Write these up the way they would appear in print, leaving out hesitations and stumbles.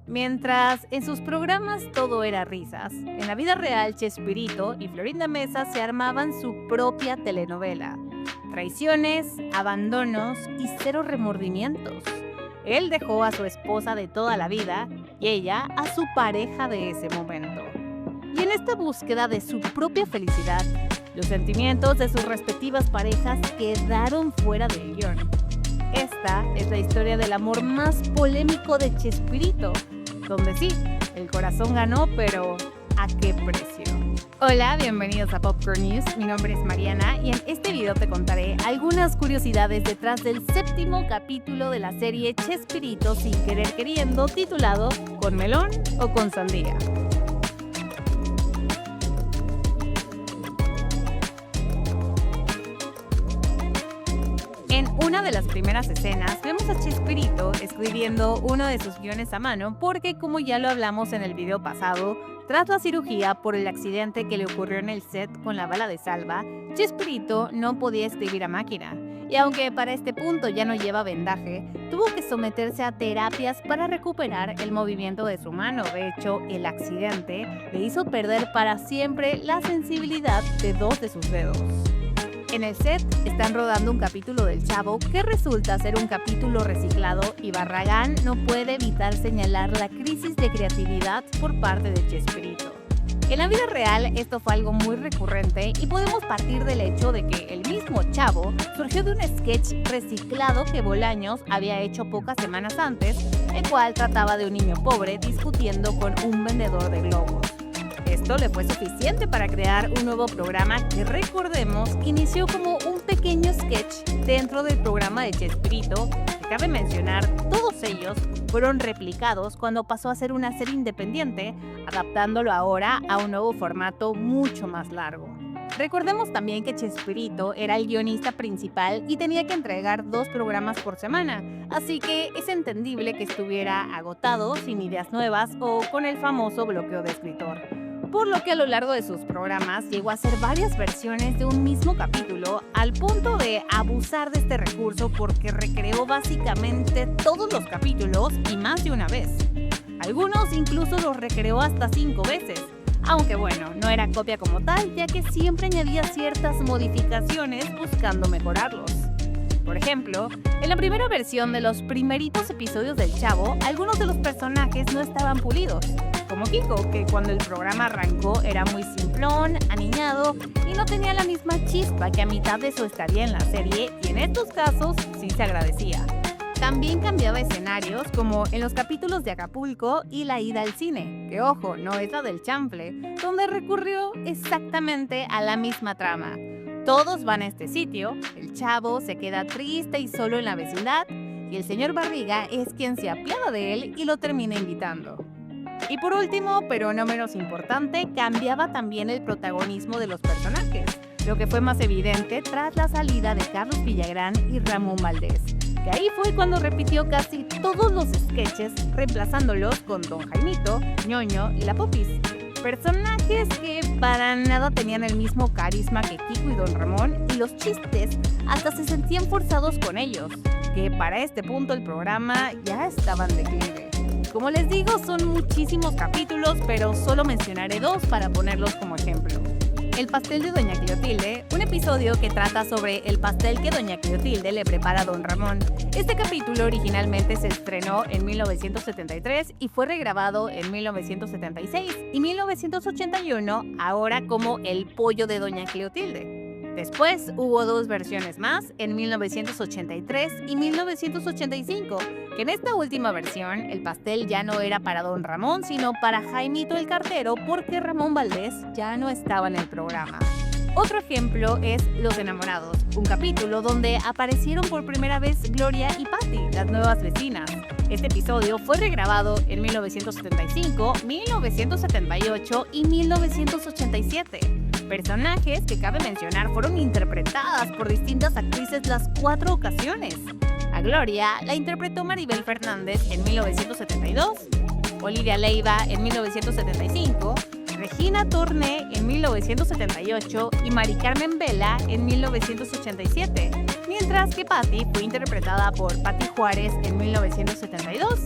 Mientras en sus programas todo era risas, en la vida real Chespirito y Florinda Mesa se armaban su propia telenovela. Traiciones, abandonos y cero remordimientos. Él dejó a su esposa de toda la vida y ella a su pareja de ese momento. Y en esta búsqueda de su propia felicidad, los sentimientos de sus respectivas parejas quedaron fuera del guión. Esta es la historia del amor más polémico de Chespirito, donde sí, el corazón ganó, pero ¿a qué precio? Hola, bienvenidos a Popcorn News, mi nombre es Mariana y en este video te contaré algunas curiosidades detrás del séptimo capítulo de la serie Chespirito sin querer queriendo, titulado ¿Con melón o con sandía? En una de las primeras escenas vemos a Chespirito escribiendo uno de sus guiones a mano porque, como ya lo hablamos en el video pasado, tras la cirugía por el accidente que le ocurrió en el set con la bala de salva, Chespirito no podía escribir a máquina. Y aunque para este punto ya no lleva vendaje, tuvo que someterse a terapias para recuperar el movimiento de su mano. De hecho, el accidente le hizo perder para siempre la sensibilidad de dos de sus dedos. En el set están rodando un capítulo del Chavo que resulta ser un capítulo reciclado y Barragán no puede evitar señalar la crisis de creatividad por parte de Chespirito. En la vida real esto fue algo muy recurrente y podemos partir del hecho de que el mismo Chavo surgió de un sketch reciclado que Bolaños había hecho pocas semanas antes, el cual trataba de un niño pobre discutiendo con un vendedor de globos. Esto le fue suficiente para crear un nuevo programa que, recordemos, inició como un pequeño sketch dentro del programa de Chespirito, que cabe mencionar, todos ellos fueron replicados cuando pasó a ser una serie independiente, adaptándolo ahora a un nuevo formato mucho más largo. Recordemos también que Chespirito era el guionista principal y tenía que entregar 2 programas por semana, así que es entendible que estuviera agotado, sin ideas nuevas o con el famoso bloqueo de escritor. Por lo que a lo largo de sus programas llegó a hacer varias versiones de un mismo capítulo, al punto de abusar de este recurso porque recreó básicamente todos los capítulos y más de una vez. Algunos incluso los recreó hasta 5 veces, aunque bueno, no era copia como tal, ya que siempre añadía ciertas modificaciones buscando mejorarlos. Por ejemplo, en la primera versión de los primeritos episodios del Chavo, algunos de los personajes no estaban pulidos, como Kiko, que cuando el programa arrancó era muy simplón, aniñado y no tenía la misma chispa que a mitad de su estadía en la serie, y en estos casos sí se agradecía. También cambiaba escenarios, como en los capítulos de Acapulco y la ida al cine, que ojo, no es la del chanfle, donde recurrió exactamente a la misma trama. Todos van a este sitio, el Chavo se queda triste y solo en la vecindad, y el señor Barriga es quien se apiada de él y lo termina invitando. Y por último, pero no menos importante, cambiaba también el protagonismo de los personajes, lo que fue más evidente tras la salida de Carlos Villagrán y Ramón Valdés, que ahí fue cuando repitió casi todos los sketches, reemplazándolos con Don Jaimito, Ñoño y la Popis. Personajes que para nada tenían el mismo carisma que Kiko y Don Ramón, y los chistes hasta se sentían forzados con ellos, que para este punto el programa ya estaba en declive. Como les digo, son muchísimos capítulos, pero solo mencionaré 2 para ponerlos como ejemplo. El pastel de Doña Clotilde, un episodio que trata sobre el pastel que Doña Clotilde le prepara a Don Ramón. Este capítulo originalmente se estrenó en 1973 y fue regrabado en 1976 y 1981, ahora como El pollo de Doña Clotilde. Después hubo 2 versiones más, en 1983 y 1985, que en esta última versión el pastel ya no era para Don Ramón, sino para Jaimito el cartero, porque Ramón Valdés ya no estaba en el programa. Otro ejemplo es Los Enamorados, un capítulo donde aparecieron por primera vez Gloria y Patty, las nuevas vecinas. Este episodio fue regrabado en 1975, 1978 y 1987. Personajes que, cabe mencionar, fueron interpretadas por distintas actrices las 4 ocasiones. A Gloria la interpretó Maribel Fernández en 1972, Olivia Leiva en 1975, Regina Torne en 1978 y Mari Carmen Vela en 1987, mientras que Patty fue interpretada por Patty Juárez en 1972.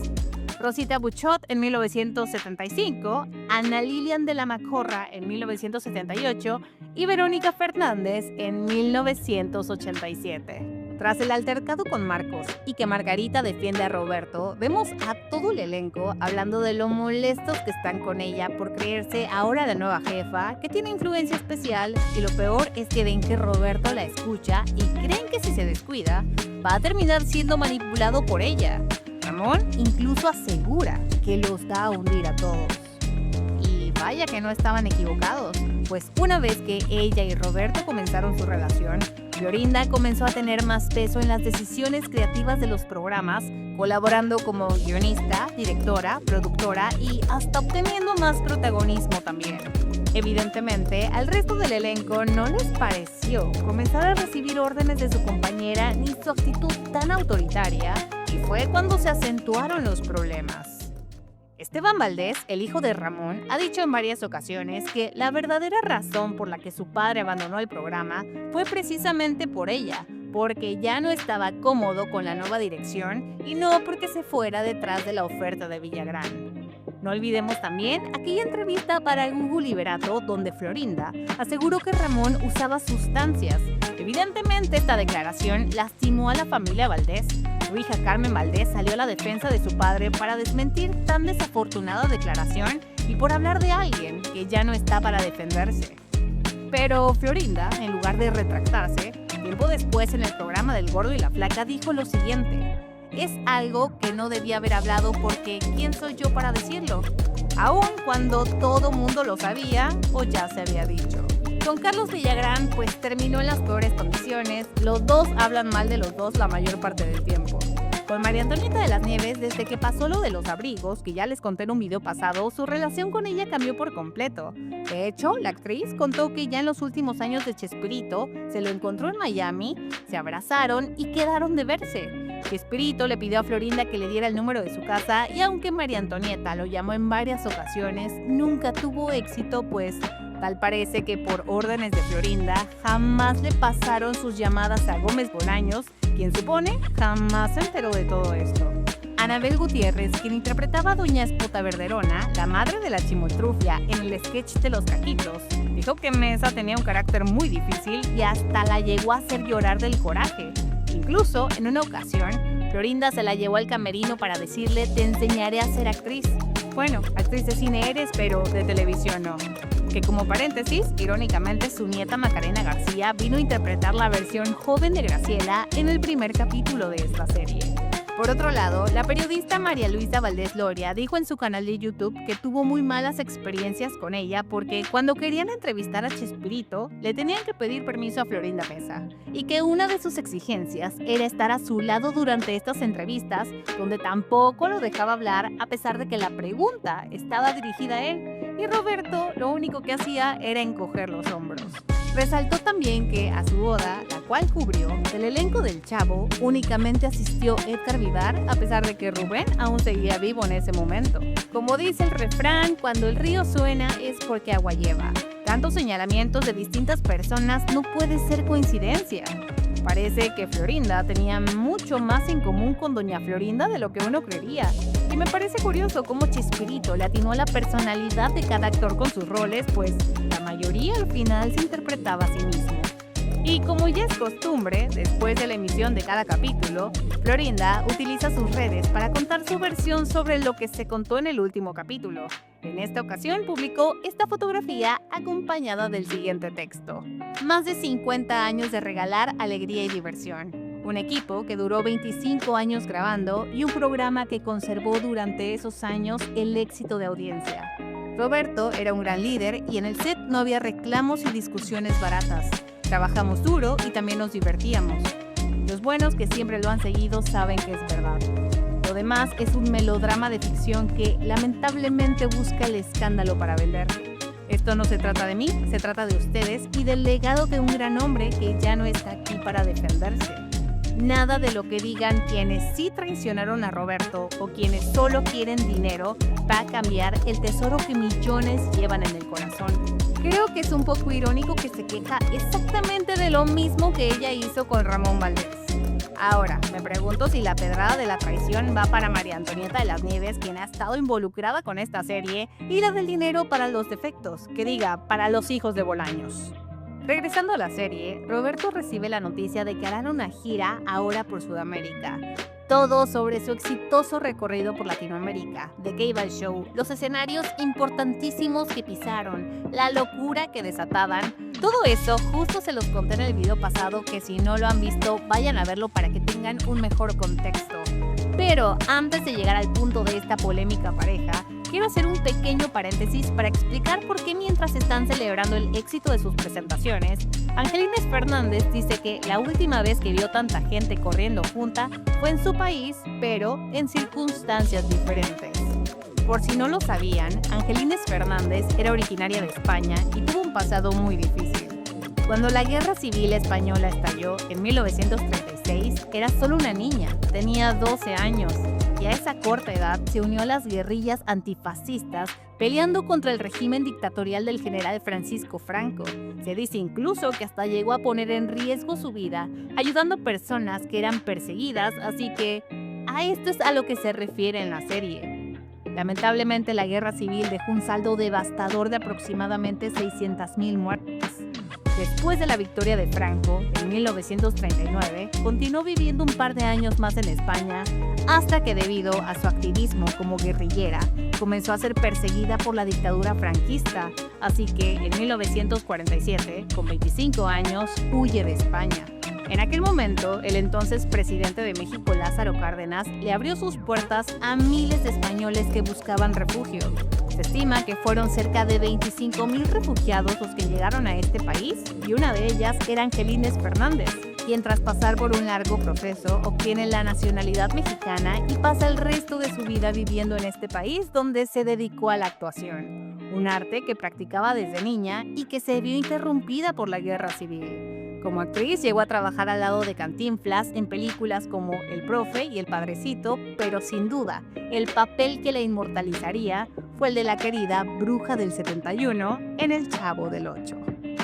Rosita Buchot en 1975, Ana Lilian de la Macorra en 1978 y Verónica Fernández en 1987. Tras el altercado con Marcos y que Margarita defiende a Roberto, vemos a todo el elenco hablando de lo molestos que están con ella por creerse ahora la nueva jefa, que tiene influencia especial, y lo peor es que ven que Roberto la escucha y creen que si se descuida, va a terminar siendo manipulado por ella. Ramón incluso asegura que los da a hundir a todos. Y vaya que no estaban equivocados, pues una vez que ella y Roberto comenzaron su relación, Florinda comenzó a tener más peso en las decisiones creativas de los programas, colaborando como guionista, directora, productora y hasta obteniendo más protagonismo también. Evidentemente, al resto del elenco no les pareció comenzar a recibir órdenes de su compañera ni su actitud tan autoritaria, y fue cuando se acentuaron los problemas. Esteban Valdés, el hijo de Ramón, ha dicho en varias ocasiones que la verdadera razón por la que su padre abandonó el programa fue precisamente por ella, porque ya no estaba cómodo con la nueva dirección y no porque se fuera detrás de la oferta de Villagrán. No olvidemos también aquella entrevista para el Google Liberato donde Florinda aseguró que Ramón usaba sustancias. Evidentemente esta declaración lastimó a la familia Valdés. Su hija Carmen Valdés salió a la defensa de su padre para desmentir tan desafortunada declaración y por hablar de alguien que ya no está para defenderse. Pero Florinda, en lugar de retractarse, tiempo después en el programa del Gordo y la Flaca dijo lo siguiente: es algo que no debía haber hablado porque ¿quién soy yo para decirlo? Aun cuando todo mundo lo sabía o ya se había dicho. Con Carlos Villagrán pues terminó en las peores condiciones, los dos hablan mal de los dos la mayor parte del tiempo. Con María Antonieta de las Nieves, desde que pasó lo de los abrigos, que ya les conté en un video pasado, su relación con ella cambió por completo. De hecho, la actriz contó que ya en los últimos años de Chespirito se lo encontró en Miami, se abrazaron y quedaron de verse. Chespirito le pidió a Florinda que le diera el número de su casa y aunque María Antonieta lo llamó en varias ocasiones, nunca tuvo éxito, pues tal parece que por órdenes de Florinda jamás le pasaron sus llamadas a Gómez Bolaños, quien supone jamás se enteró de todo esto. Anabel Gutiérrez, quien interpretaba a Doña Espota Verderona, la madre de la chimoltrufia en el sketch de Los Caquitos, dijo que Mesa tenía un carácter muy difícil y hasta la llegó a hacer llorar del coraje. Incluso, en una ocasión, Florinda se la llevó al camerino para decirle: te enseñaré a ser actriz. Bueno, actriz de cine eres, pero de televisión no. Que como paréntesis, irónicamente su nieta Macarena García vino a interpretar la versión joven de Graciela en el primer capítulo de esta serie. Por otro lado, la periodista María Luisa Valdés Loria dijo en su canal de YouTube que tuvo muy malas experiencias con ella porque cuando querían entrevistar a Chespirito, le tenían que pedir permiso a Florinda Mesa y que una de sus exigencias era estar a su lado durante estas entrevistas, donde tampoco lo dejaba hablar a pesar de que la pregunta estaba dirigida a él y Roberto lo único que hacía era encoger los hombros. Resaltó también que a su boda, la cual cubrió, del elenco del Chavo, únicamente asistió Edgar Vivar, a pesar de que Rubén aún seguía vivo en ese momento. Como dice el refrán, cuando el río suena es porque agua lleva. Tantos señalamientos de distintas personas no puede ser coincidencia. Parece que Florinda tenía mucho más en común con Doña Florinda de lo que uno creería. Y me parece curioso cómo Chespirito le atinó a la personalidad de cada actor con sus roles, pues la mayoría al final se interpretaba a sí mismo. Y como ya es costumbre, después de la emisión de cada capítulo, Florinda utiliza sus redes para contar su versión sobre lo que se contó en el último capítulo. En esta ocasión publicó esta fotografía acompañada del siguiente texto: más de 50 años de regalar alegría y diversión. Un equipo que duró 25 años grabando y un programa que conservó durante esos años el éxito de audiencia. Roberto era un gran líder y en el set no había reclamos y discusiones baratas. Trabajamos duro y también nos divertíamos. Los buenos que siempre lo han seguido saben que es verdad. Lo demás es un melodrama de ficción que lamentablemente busca el escándalo para vender. Esto no se trata de mí, se trata de ustedes y del legado de un gran hombre que ya no está aquí para defenderse. Nada de lo que digan quienes sí traicionaron a Roberto o quienes solo quieren dinero va a cambiar el tesoro que millones llevan en el corazón. Creo que es un poco irónico que se queja exactamente de lo mismo que ella hizo con Ramón Valdés. Ahora, me pregunto si la pedrada de la traición va para María Antonieta de las Nieves, quien ha estado involucrada con esta serie, y la del dinero para los defectos, que diga, para los hijos de Bolaños. Regresando a la serie, Roberto recibe la noticia de que harán una gira ahora por Sudamérica. Todo sobre su exitoso recorrido por Latinoamérica, de qué iba el show, los escenarios importantísimos que pisaron, la locura que desataban. Todo eso justo se los conté en el video pasado, que si no lo han visto, vayan a verlo para que tengan un mejor contexto. Pero antes de llegar al punto de esta polémica pareja, quiero hacer un pequeño paréntesis para explicar por qué mientras están celebrando el éxito de sus presentaciones, Angelines Fernández dice que la última vez que vio tanta gente corriendo junta fue en su país, pero en circunstancias diferentes. Por si no lo sabían, Angelines Fernández era originaria de España y tuvo un pasado muy difícil. Cuando la Guerra Civil Española estalló en 1936, era solo una niña, tenía 12 años, y a esa corta edad se unió a las guerrillas antifascistas peleando contra el régimen dictatorial del general Francisco Franco. Se dice incluso que hasta llegó a poner en riesgo su vida, ayudando a personas que eran perseguidas, así que a esto es a lo que se refiere en la serie. Lamentablemente, la guerra civil dejó un saldo devastador de aproximadamente 600,000 muertes. Después de la victoria de Franco, en 1939, continuó viviendo un par de años más en España, hasta que debido a su activismo como guerrillera, comenzó a ser perseguida por la dictadura franquista, así que en 1947, con 25 años, huye de España. En aquel momento, el entonces presidente de México, Lázaro Cárdenas, le abrió sus puertas a miles de españoles que buscaban refugio. Se estima que fueron cerca de 25,000 refugiados los que llegaron a este país, y una de ellas era Angelines Fernández, quien tras pasar por un largo proceso obtiene la nacionalidad mexicana y pasa el resto de su vida viviendo en este país, donde se dedicó a la actuación, un arte que practicaba desde niña y que se vio interrumpida por la guerra civil. Como actriz llegó a trabajar al lado de Cantinflas en películas como El Profe y El Padrecito, pero sin duda, el papel que la inmortalizaría fue el de la querida Bruja del 71 en El Chavo del Ocho.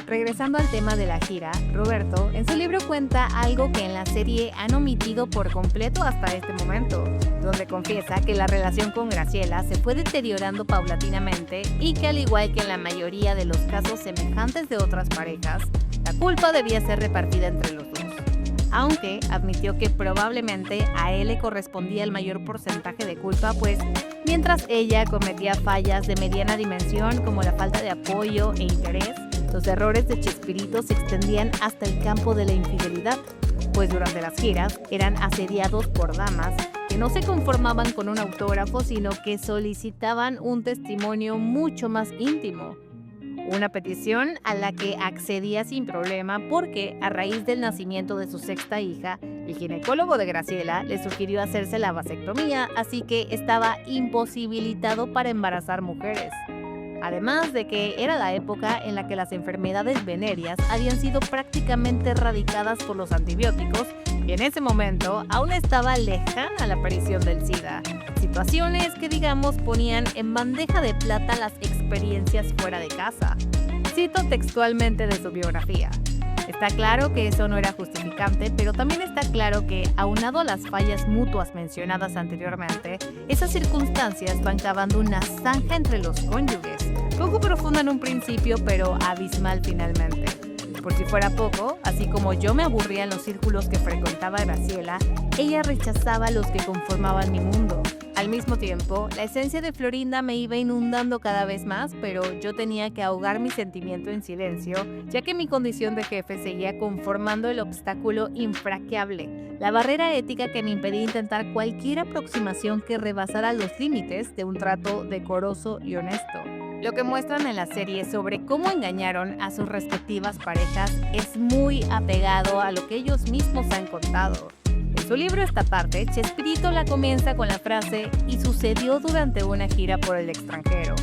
Regresando al tema de la gira, Roberto en su libro cuenta algo que en la serie han omitido por completo hasta este momento, donde confiesa que la relación con Graciela se fue deteriorando paulatinamente y que al igual que en la mayoría de los casos semejantes de otras parejas, la culpa debía ser repartida entre los dos, aunque admitió que probablemente a él le correspondía el mayor porcentaje de culpa, pues mientras ella cometía fallas de mediana dimensión como la falta de apoyo e interés, los errores de Chespirito se extendían hasta el campo de la infidelidad, pues durante las giras eran asediados por damas que no se conformaban con un autógrafo, sino que solicitaban un testimonio mucho más íntimo. Una petición a la que accedía sin problema porque, a raíz del nacimiento de su sexta hija, el ginecólogo de Graciela le sugirió hacerse la vasectomía, así que estaba imposibilitado para embarazar mujeres. Además de que era la época en la que las enfermedades venéreas habían sido prácticamente erradicadas por los antibióticos y en ese momento aún estaba lejana la aparición del SIDA. Situaciones que, digamos, ponían en bandeja de plata las experiencias fuera de casa. Cito textualmente de su biografía. Está claro que eso no era justificante, pero también está claro que, aunado a las fallas mutuas mencionadas anteriormente, esas circunstancias van cavando una zanja entre los cónyuges, poco profunda en un principio, pero abismal finalmente. Por si fuera poco, así como yo me aburría en los círculos que frecuentaba Graciela, ella rechazaba los que conformaban mi mundo. Al mismo tiempo, la esencia de Florinda me iba inundando cada vez más, pero yo tenía que ahogar mi sentimiento en silencio, ya que mi condición de jefe seguía conformando el obstáculo infranqueable, la barrera ética que me impedía intentar cualquier aproximación que rebasara los límites de un trato decoroso y honesto. Lo que muestran en la serie sobre cómo engañaron a sus respectivas parejas es muy apegado a lo que ellos mismos han contado. En su libro esta parte, Chespirito la comienza con la frase "y sucedió durante una gira por el extranjero".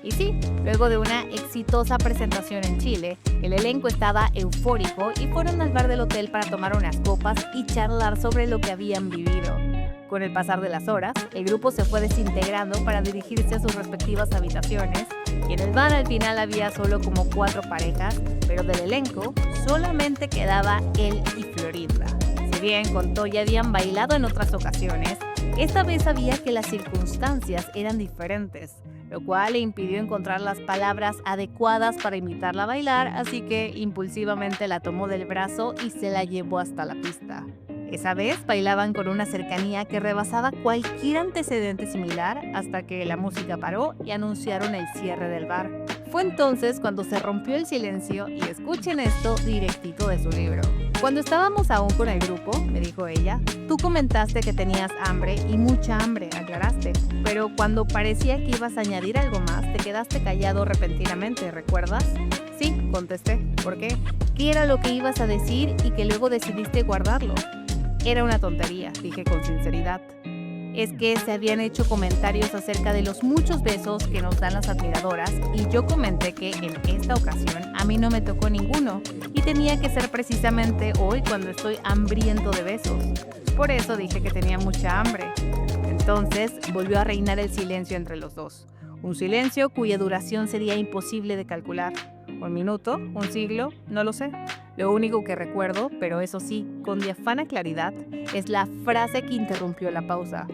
Y sí, luego de una exitosa presentación en Chile, el elenco estaba eufórico y fueron al bar del hotel para tomar unas copas y charlar sobre lo que habían vivido. Con el pasar de las horas, el grupo se fue desintegrando para dirigirse a sus respectivas habitaciones y en el bar al final había solo como 4 parejas, pero del elenco solamente quedaba él y Florinda. Si bien contó ya habían bailado en otras ocasiones, esta vez sabía que las circunstancias eran diferentes, lo cual le impidió encontrar las palabras adecuadas para invitarla a bailar, así que impulsivamente la tomó del brazo y se la llevó hasta la pista. Esa vez bailaban con una cercanía que rebasaba cualquier antecedente similar hasta que la música paró y anunciaron el cierre del bar. Fue entonces cuando se rompió el silencio y escuchen esto directito de su libro. Cuando estábamos aún con el grupo, me dijo ella, tú comentaste que tenías hambre y mucha hambre, aclaraste. Pero cuando parecía que ibas a añadir algo más, te quedaste callado repentinamente, ¿recuerdas? Sí, contesté. ¿Por qué? ¿Qué era lo que ibas a decir y que luego decidiste guardarlo? Era una tontería, dije con sinceridad. Es que se habían hecho comentarios acerca de los muchos besos que nos dan las admiradoras y yo comenté que en esta ocasión a mí no me tocó ninguno y tenía que ser precisamente hoy cuando estoy hambriento de besos. Por eso dije que tenía mucha hambre. Entonces volvió a reinar el silencio entre los dos. Un silencio cuya duración sería imposible de calcular. ¿Un minuto? ¿Un siglo? No lo sé. Lo único que recuerdo, pero eso sí, con diafana claridad, es la frase que interrumpió la pausa.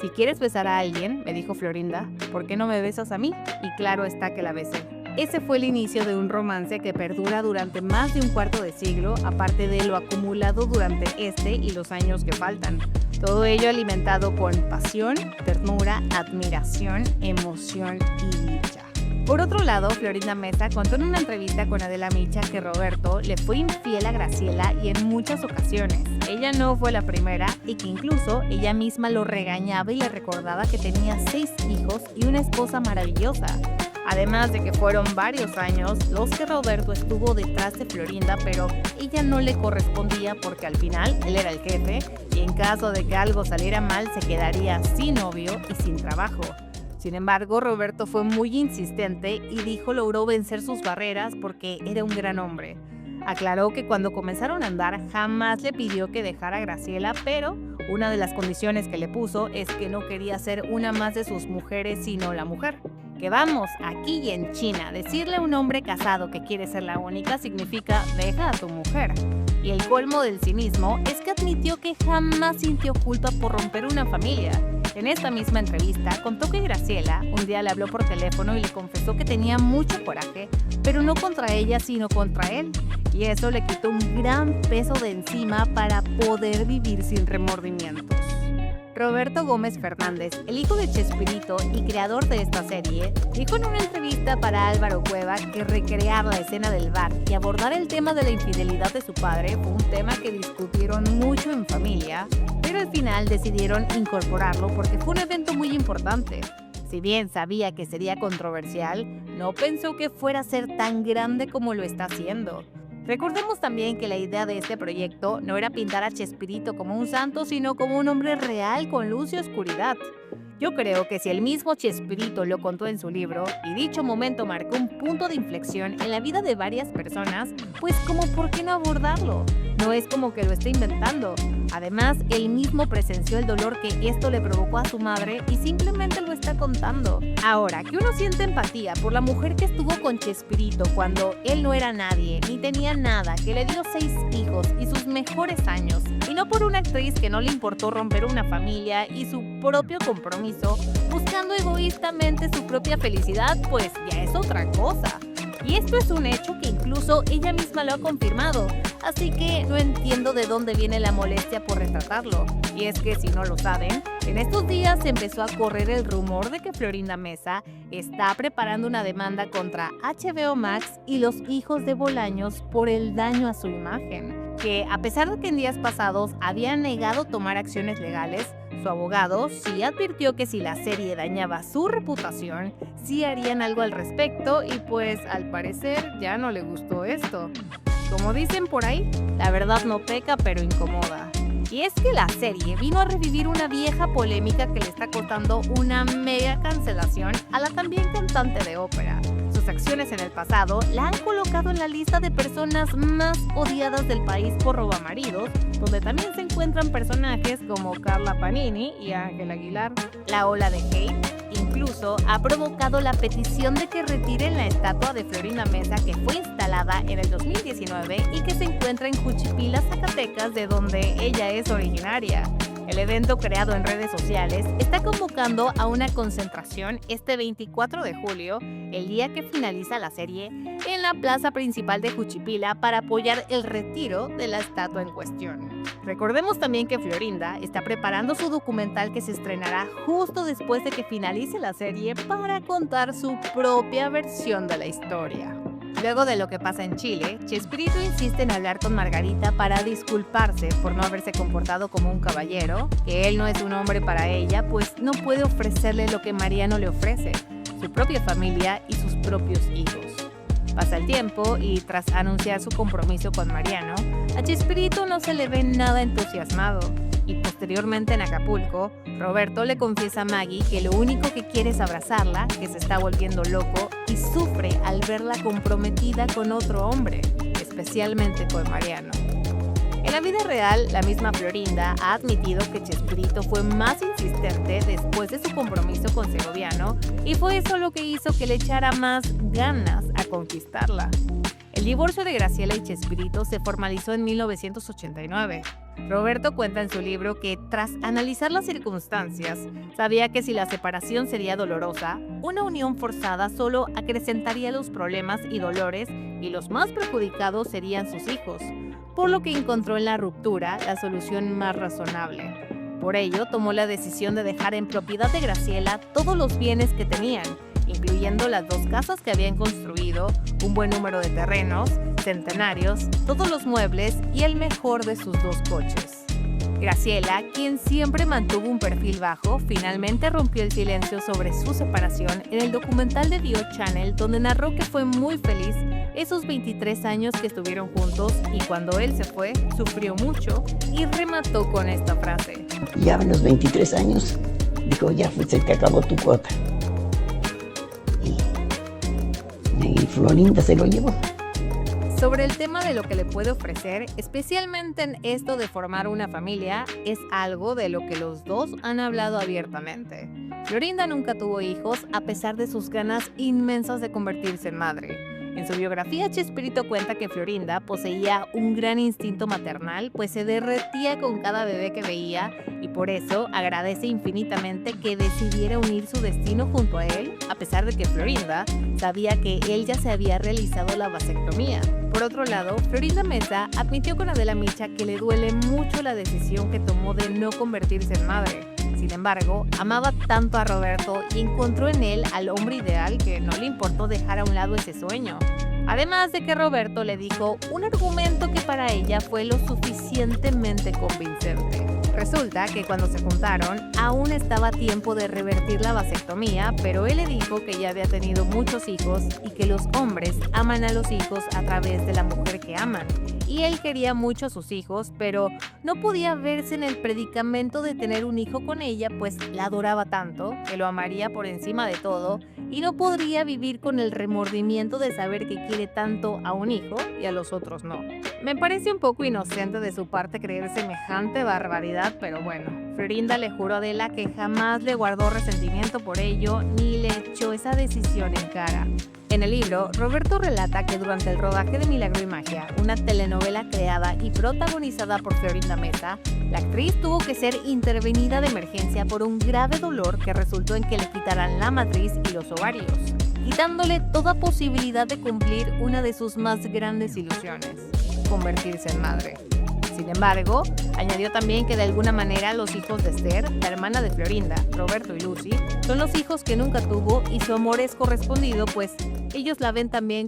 Si quieres besar a alguien, me dijo Florinda, ¿por qué no me besas a mí? Y claro está que la besé. Ese fue el inicio de un romance que perdura durante más de un cuarto de siglo, aparte de lo acumulado durante este y los años que faltan. Todo ello alimentado con pasión, ternura, admiración, emoción y dicha. Por otro lado, Florinda Meza contó en una entrevista con Adela Micha que Roberto le fue infiel a Graciela y en muchas ocasiones. Ella no fue la primera y que incluso ella misma lo regañaba y le recordaba que tenía 6 hijos y una esposa maravillosa. Además de que fueron varios años los que Roberto estuvo detrás de Florinda, pero ella no le correspondía porque al final él era el jefe y en caso de que algo saliera mal se quedaría sin novio y sin trabajo. Sin embargo, Roberto fue muy insistente y dijo logró vencer sus barreras porque era un gran hombre. Aclaró que cuando comenzaron a andar jamás le pidió que dejara a Graciela, pero una de las condiciones que le puso es que no quería ser una más de sus mujeres sino la mujer. Que vamos, aquí y en China, decirle a un hombre casado que quiere ser la única significa deja a tu mujer. Y el colmo del cinismo es que admitió que jamás sintió culpa por romper una familia. En esta misma entrevista contó que Graciela un día le habló por teléfono y le confesó que tenía mucho coraje, pero no contra ella sino contra él. Y eso le quitó un gran peso de encima para poder vivir sin remordimientos. Roberto Gómez Fernández, el hijo de Chespirito y creador de esta serie, dijo en una entrevista para Álvaro Cueva que recrear la escena del bar y abordar el tema de la infidelidad de su padre fue un tema que discutieron mucho en familia, pero al final decidieron incorporarlo porque fue un evento muy importante. Si bien sabía que sería controversial, no pensó que fuera a ser tan grande como lo está haciendo. Recordemos también que la idea de este proyecto no era pintar a Chespirito como un santo, sino como un hombre real con luz y oscuridad. Yo creo que si el mismo Chespirito lo contó en su libro y dicho momento marcó un punto de inflexión en la vida de varias personas, pues como por qué no abordarlo. No es como que lo esté inventando. Además, él mismo presenció el dolor que esto le provocó a su madre y simplemente lo está contando. Ahora, que uno siente empatía por la mujer que estuvo con Chespirito cuando él no era nadie, ni tenía nada, que le dio 6 hijos y sus mejores años, y no por una actriz que no le importó romper una familia y su propio compromiso, buscando egoístamente su propia felicidad, pues ya es otra cosa. Y esto es un hecho que incluso ella misma lo ha confirmado, así que no entiendo de dónde viene la molestia por retratarlo. Y es que si no lo saben, en estos días se empezó a correr el rumor de que Florinda Meza está preparando una demanda contra HBO Max y los hijos de Bolaños por el daño a su imagen, que a pesar de que en días pasados había negado tomar acciones legales, su abogado sí advirtió que si la serie dañaba su reputación, sí harían algo al respecto y pues al parecer ya no le gustó esto. Como dicen por ahí, la verdad no peca pero incomoda. Y es que la serie vino a revivir una vieja polémica que le está costando una mega cancelación a la también cantante de ópera. Sus acciones en el pasado la han colocado en la lista de personas más odiadas del país por robamaridos, donde también se encuentran personajes como Carla Panini y Ángel Aguilar. La ola de hate incluso incluso ha provocado la petición de que retiren la estatua de Florinda Mesa que fue instalada en el 2019 y que se encuentra en Juchipila, Zacatecas, de donde ella es originaria. El evento, creado en redes sociales, está convocando a una concentración este 24 de julio, el día que finaliza la serie, en la plaza principal de Juchipila para apoyar el retiro de la estatua en cuestión. Recordemos también que Florinda está preparando su documental que se estrenará justo después de que finalice la serie para contar su propia versión de la historia. Luego de lo que pasa en Chile, Chespirito insiste en hablar con Margarita para disculparse por no haberse comportado como un caballero, que él no es un hombre para ella, pues no puede ofrecerle lo que Mariano le ofrece, su propia familia y sus propios hijos. Pasa el tiempo y tras anunciar su compromiso con Mariano, a Chespirito no se le ve nada entusiasmado. Y posteriormente en Acapulco, Roberto le confiesa a Maggie que lo único que quiere es abrazarla, que se está volviendo loco y sufre al verla comprometida con otro hombre, especialmente con Mariano. En la vida real, la misma Florinda ha admitido que Chespirito fue más insistente después de su compromiso con Segoviano y fue eso lo que hizo que le echara más ganas a conquistarla. El divorcio de Graciela y Chespirito se formalizó en 1989. Roberto cuenta en su libro que, tras analizar las circunstancias, sabía que si la separación sería dolorosa, una unión forzada solo acrecentaría los problemas y dolores y los más perjudicados serían sus hijos, por lo que encontró en la ruptura la solución más razonable. Por ello, tomó la decisión de dejar en propiedad de Graciela todos los bienes que tenían, incluyendo las 2 casas que habían construido, un buen número de terrenos, centenarios, todos los muebles y el mejor de sus 2 coches. Graciela, quien siempre mantuvo un perfil bajo, finalmente rompió el silencio sobre su separación en el documental de Dio Channel, donde narró que fue muy feliz esos 23 años que estuvieron juntos y cuando él se fue, sufrió mucho y remató con esta frase. Ya a los 23 años, dijo, ya se te acabó tu cuota. Y Florinda se lo llevó. Sobre el tema de lo que le puede ofrecer, especialmente en esto de formar una familia, es algo de lo que los dos han hablado abiertamente. Florinda nunca tuvo hijos a pesar de sus ganas inmensas de convertirse en madre. En su biografía, Chespirito cuenta que Florinda poseía un gran instinto maternal, pues se derretía con cada bebé que veía y por eso agradece infinitamente que decidiera unir su destino junto a él, a pesar de que Florinda sabía que él ya se había realizado la vasectomía. Por otro lado, Florinda Mesa admitió con Adela Micha que le duele mucho la decisión que tomó de no convertirse en madre. Sin embargo, amaba tanto a Roberto y encontró en él al hombre ideal que no le importó dejar a un lado ese sueño. Además de que Roberto le dijo un argumento que para ella fue lo suficientemente convincente. Resulta que cuando se juntaron, aún estaba a tiempo de revertir la vasectomía, pero él le dijo que ya había tenido muchos hijos y que los hombres aman a los hijos a través de la mujer que aman. Y él quería mucho a sus hijos, pero no podía verse en el predicamento de tener un hijo con ella, pues la adoraba tanto, que lo amaría por encima de todo, y no podría vivir con el remordimiento de saber que quiere tanto a un hijo y a los otros no. Me parece un poco inocente de su parte creer semejante barbaridad, pero bueno, Florinda le juró a Adela que jamás le guardó resentimiento por ello ni le echó esa decisión en cara. En el libro, Roberto relata que durante el rodaje de Milagro y Magia, una telenovela creada y protagonizada por Florinda Mesa, la actriz tuvo que ser intervenida de emergencia por un grave dolor que resultó en que le quitaran la matriz y los ovarios, quitándole toda posibilidad de cumplir una de sus más grandes ilusiones, convertirse en madre. Sin embargo, añadió también que de alguna manera los hijos de Esther, la hermana de Florinda, Roberto y Lucy, son los hijos que nunca tuvo y su amor es correspondido, pues ellos la ven también